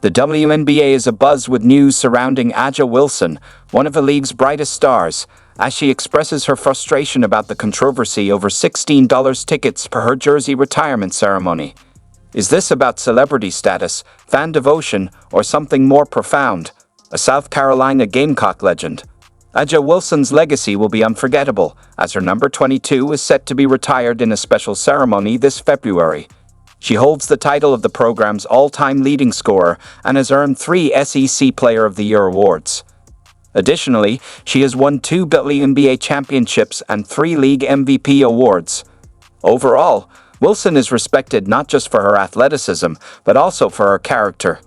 The WNBA is abuzz with news surrounding A'ja Wilson, one of the league's brightest stars, as she expresses her frustration about the controversy over $16 tickets for her jersey retirement ceremony. Is this about celebrity status, fan devotion, or something more profound? A South Carolina Gamecock legend, A'ja Wilson's legacy will be unforgettable, as her number 22 is set to be retired in a special ceremony this February. She holds the title of the program's all-time leading scorer and has earned 3 SEC Player of the Year awards. Additionally, she has won 2 WNBA championships and 3 league MVP awards. Overall, Wilson is respected not just for her athleticism, but also for her character.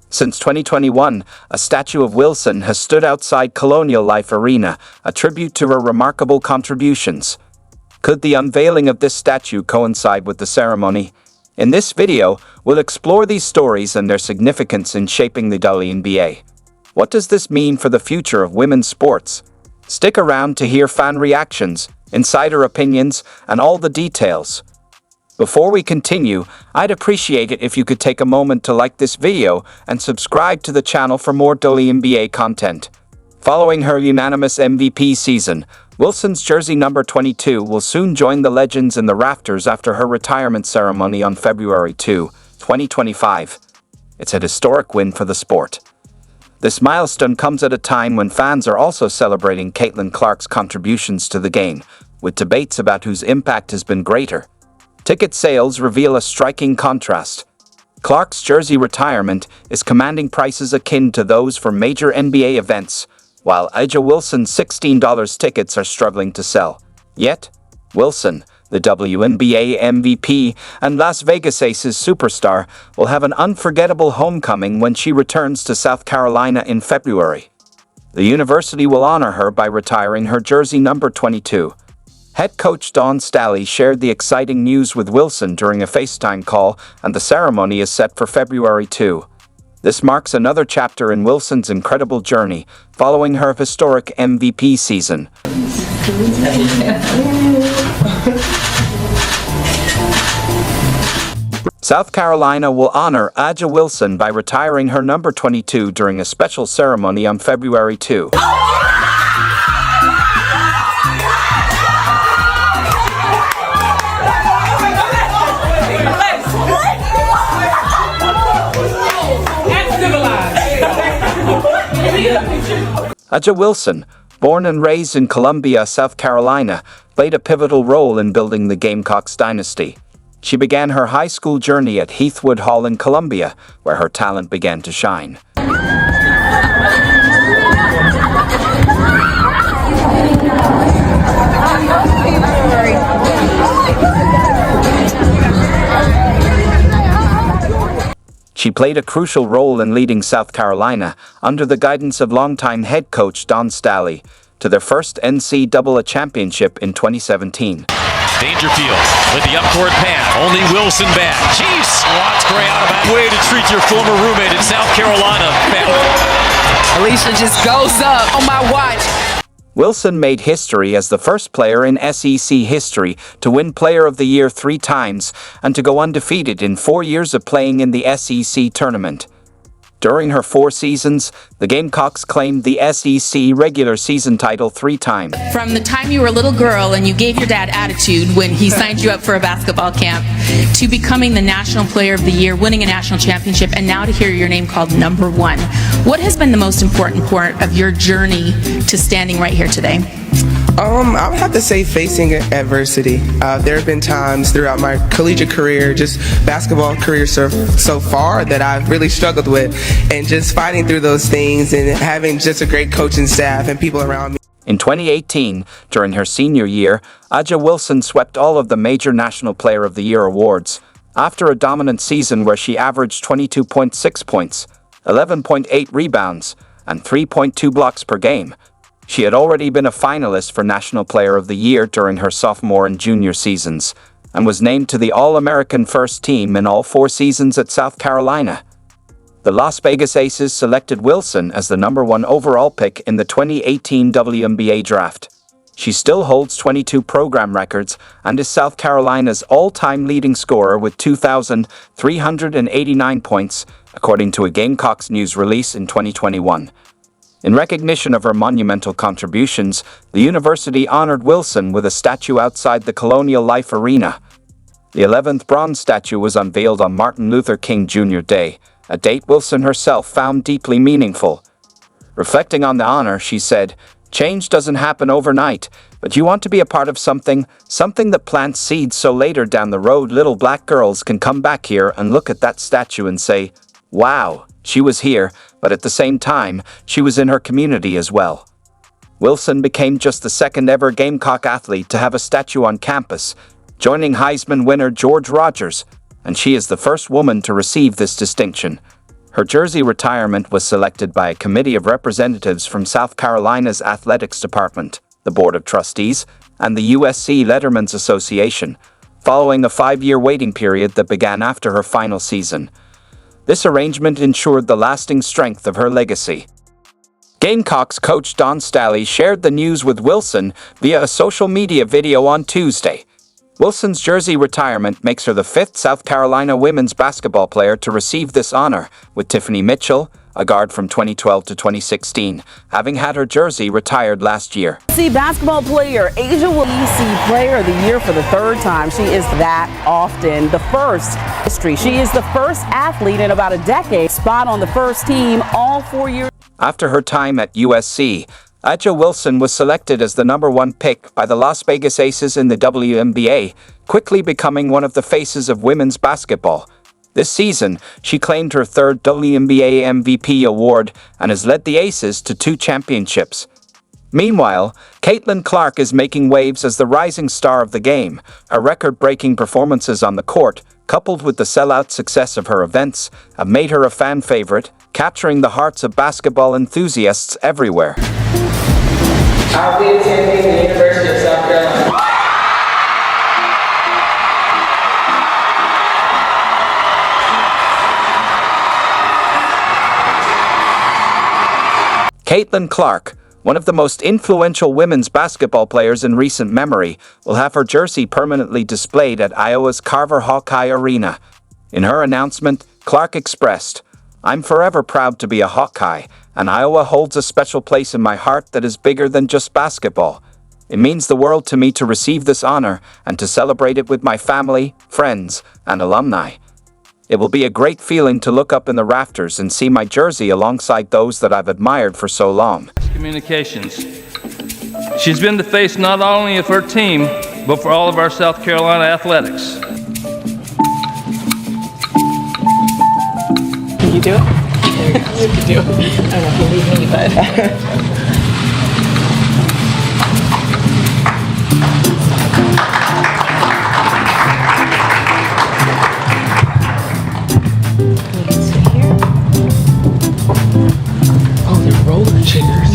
Since 2021, a statue of Wilson has stood outside Colonial Life Arena, a tribute to her remarkable contributions. Could the unveiling of this statue coincide with the ceremony? In this video, we'll explore these stories and their significance in shaping the WNBA. What does this mean for the future of women's sports? Stick around to hear fan reactions, insider opinions, and all the details. Before we continue, I'd appreciate it if you could take a moment to like this video and subscribe to the channel for more WNBA content. Following her unanimous MVP season, Wilson's jersey number 22 will soon join the legends in the rafters after her retirement ceremony on February 2, 2025. It's a historic win for the sport. This milestone comes at a time when fans are also celebrating Caitlin Clark's contributions to the game, with debates about whose impact has been greater. Ticket sales reveal a striking contrast. Clark's jersey retirement is commanding prices akin to those for major NBA events, while A'ja Wilson's $16 tickets are struggling to sell. Yet, Wilson, the WNBA MVP and Las Vegas Aces superstar, will have an unforgettable homecoming when she returns to South Carolina in February. The university will honor her by retiring her jersey number 22. Head coach Dawn Staley shared the exciting news with Wilson during a FaceTime call, and the ceremony is set for February 2. This marks another chapter in Wilson's incredible journey, following her historic MVP season. South Carolina will honor A'ja Wilson by retiring her number 22 during a special ceremony on February 2. A'ja Wilson, born and raised in Columbia, South Carolina, played a pivotal role in building the Gamecocks dynasty. She began her high school journey at Heathwood Hall in Columbia, where her talent began to shine. She played a crucial role in leading South Carolina, under the guidance of longtime head coach Dawn Staley, to their first NCAA championship in 2017. Dangerfield with the upcourt pass. Only Wilson back. Chiefs wants Gray out of that way to treat your former roommate in South Carolina. Alicia just goes up on my watch. Wilson made history as the first player in SEC history to win Player of the Year 3 times and to go undefeated in 4 years of playing in the SEC tournament. During her 4 seasons, the Gamecocks claimed the SEC regular season title 3 times. From the time you were a little girl and you gave your dad attitude when he signed you up for a basketball camp, to becoming the National Player of the Year, winning a national championship, and now to hear your name called number 1. What has been the most important part of your journey to standing right here today? I would have to say facing adversity. There have been times throughout my collegiate career, just basketball career so far, that I've really struggled with, and just fighting through those things and having just a great coaching staff and people around me. In 2018, during her senior year, A'ja Wilson swept all of the major National Player of the Year awards, after a dominant season where she averaged 22.6 points, 11.8 rebounds, and 3.2 blocks per game. She had already been a finalist for National Player of the Year during her sophomore and junior seasons, and was named to the All-American First Team in all 4 seasons at South Carolina. The Las Vegas Aces selected Wilson as the number 1 overall pick in the 2018 WNBA draft. She still holds 22 program records and is South Carolina's all-time leading scorer with 2,389 points, according to a Gamecocks news release in 2021. In recognition of her monumental contributions, the university honored Wilson with a statue outside the Colonial Life Arena. The 11th bronze statue was unveiled on Martin Luther King Jr. Day, a date Wilson herself found deeply meaningful. Reflecting on the honor, she said, "Change doesn't happen overnight, but you want to be a part of something that plants seeds so later down the road little black girls can come back here and look at that statue and say, 'Wow, she was here,' but at the same time, she was in her community as well." Wilson became just the second ever Gamecock athlete to have a statue on campus, joining Heisman winner George Rogers, and she is the first woman to receive this distinction. Her jersey retirement was selected by a committee of representatives from South Carolina's Athletics Department, the Board of Trustees, and the USC Letterman's Association, following a 5-year waiting period that began after her final season. This arrangement ensured the lasting strength of her legacy. Gamecocks coach Don Staley shared the news with Wilson via a social media video on Tuesday. Wilson's jersey retirement makes her the 5th South Carolina women's basketball player to receive this honor, with Tiffany Mitchell, a guard from 2012 to 2016, having had her jersey retired last year. Basketball player Asia Wilson, Player of the Year for the 3rd time. She is that often the first history. She is the first athlete in about a decade spot on the first team all 4 years. After her time at USC, Aja Wilson was selected as the number 1 pick by the Las Vegas Aces in the WNBA, quickly becoming one of the faces of women's basketball. This season, she claimed her 3rd WNBA MVP award and has led the Aces to 2 championships. Meanwhile, Caitlin Clark is making waves as the rising star of the game. Her record-breaking performances on the court, coupled with the sellout success of her events, have made her a fan favorite, capturing the hearts of basketball enthusiasts everywhere. I'll be attending the University of South Carolina. Caitlin Clark, one of the most influential women's basketball players in recent memory, will have her jersey permanently displayed at Iowa's Carver Hawkeye Arena. In her announcement, Clark expressed, "I'm forever proud to be a Hawkeye, and Iowa holds a special place in my heart that is bigger than just basketball. It means the world to me to receive this honor and to celebrate it with my family, friends, and alumni. It will be a great feeling to look up in the rafters and see my jersey alongside those that I've admired for so long." Communications. She's been the face not only of her team, but for all of our South Carolina athletics. Can you do it? There you go. You can do it. I don't know if you leave me, but... Oh, they're roller chiggers.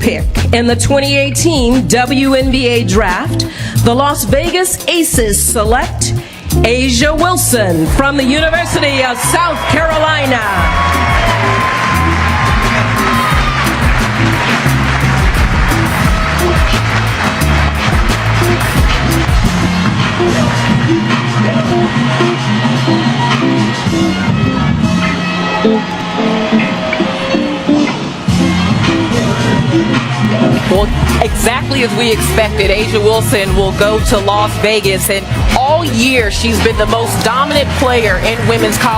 Pick in the 2018 WNBA draft, the Las Vegas Aces select Asia Wilson from the University of South Carolina. Well, exactly as we expected, Asia Wilson will go to Las Vegas, and all year she's been the most dominant player in women's college.